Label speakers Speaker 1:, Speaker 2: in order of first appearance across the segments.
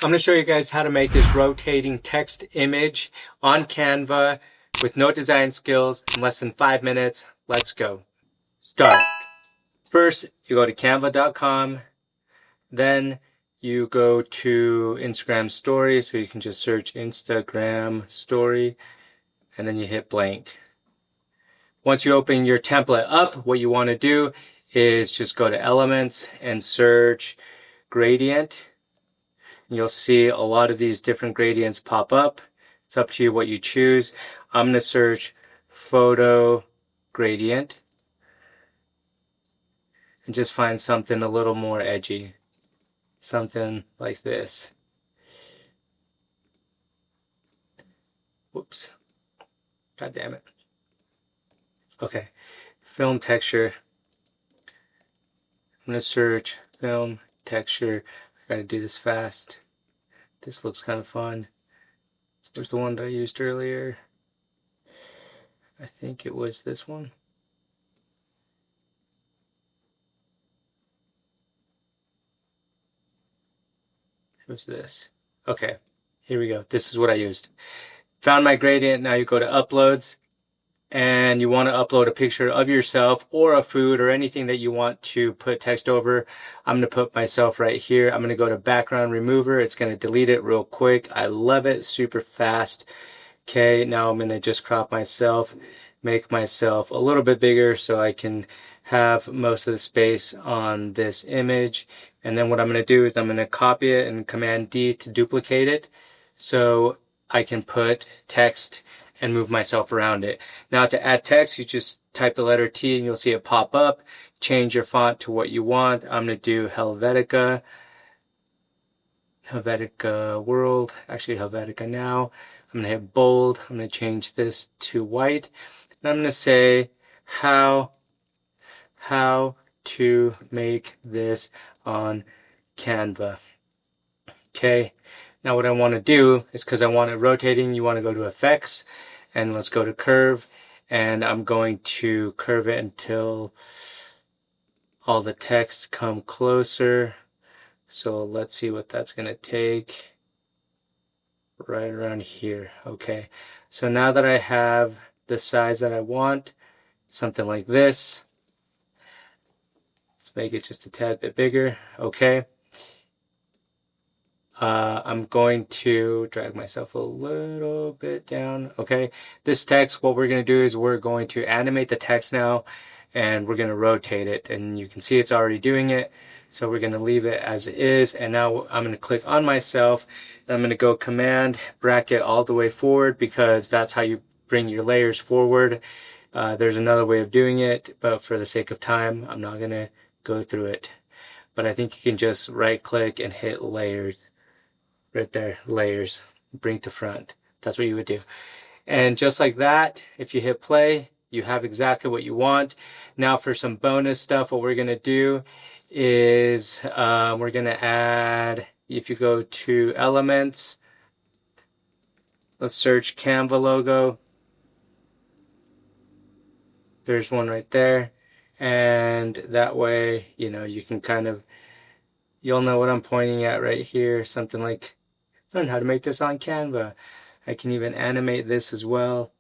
Speaker 1: I'm going to show you guys how to make this rotating text image on Canva with no design skills in less than 5 minutes. Let's go. Start. First, you go to canva.com. Then you go to Instagram story. So you can just search Instagram story and then you hit blank. Once you open your template up, what you want to do is just go to elements and search gradient. You'll see a lot of these different gradients pop up. It's up to you what you choose. I'm going to search photo gradient and just find something a little more edgy. Something like this. Whoops. God damn it. Okay. Film texture. I'm going to search film texture. I gotta do this fast. This looks kind of fun. There's the one that I used earlier. I think it was this one. It was this. Okay, here we go. This is what I used. Found my gradient. Now you go to uploads and you want to upload a picture of yourself or a food or anything that you want to put text over. I'm going to put myself right here. I'm going to go to background remover. It's going to delete it real quick. I love it. Super fast. Okay, now I'm going to just crop myself, make myself a little bit bigger so I can have most of the space on this image. And then what I'm going to do is I'm going to copy it and Command D to duplicate it so I can put text and move myself around it. Now to add text, you just type the letter T and you'll see it pop up. Change your font to what you want. I'm going to do Helvetica World, actually Helvetica Now. I'm going to hit bold. I'm going to change this to white. And I'm going to say how to make this on Canva. Okay. Now what I want to do is, because I want it rotating, you want to go to effects and let's go to curve, and I'm going to curve it until all the text come closer. So let's see what that's going to take. Right around here. Okay. So now that I have the size that I want, something like this, let's make it just a tad bit bigger. Okay. I'm going to drag myself a little bit down. Okay, this text, what we're going to do is we're going to animate the text now and we're going to rotate it, and you can see it's already doing it. So we're going to leave it as it is, and now I'm going to click on myself and I'm going to go Command bracket all the way forward, because that's how you bring your layers forward. There's another way of doing it, but for the sake of time I'm not going to go through it. But I think you can just right click and hit layers. Right there, layers, bring to front. That's what you would do. And just like that, if you hit play, you have exactly what you want. Now for some bonus stuff, what we're going to do is we're going to add, if you go to elements, let's search Canva logo. There's one right there. And that way, you know, you can kind of, you'll know what I'm pointing at right here. Something like, learn how to make this on Canva. I can even animate this as well,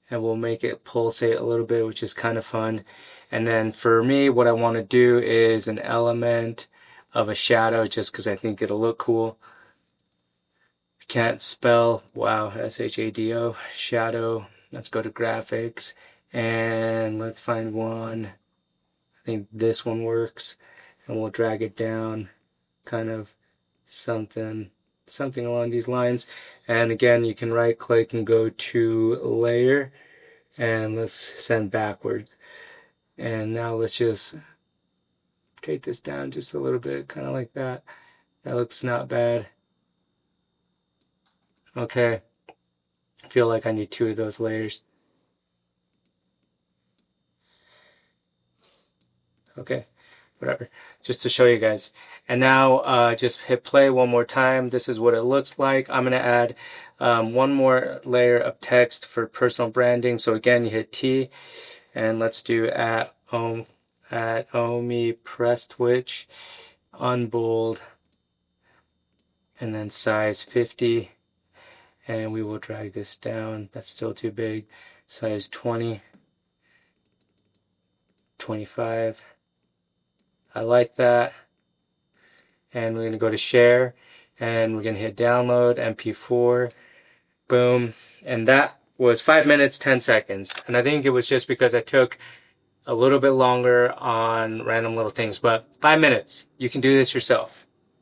Speaker 1: and we'll make it pulsate a little bit, which is kind of fun. And then for me, what I want to do is an element of a shadow, just because I think it'll look cool. Can't spell, wow, S-H-A-D-O, shadow. Let's go to graphics and let's find one. I think this one works, and we'll drag it down, kind of something along these lines. And again, you can right click and go to layer, and let's send backwards. And now let's just take this down just a little bit, kind of like that. That looks not bad. Okay, I feel like I need 2 of those layers. Okay, whatever, just to show you guys. And now just hit play one more time. This is what it looks like. I'm going to add one more layer of text for personal branding. So again, you hit T, and let's do at Omi Prestwich, unbold, and then size 50, and we will drag this down. That's still too big. Size 20, 25. I like that. And we're going to go to share, and we're going to hit download MP4. Boom. And that was 5 minutes 10 seconds. And I think it was just because I took a little bit longer on random little things, but 5 minutes. You can do this yourself.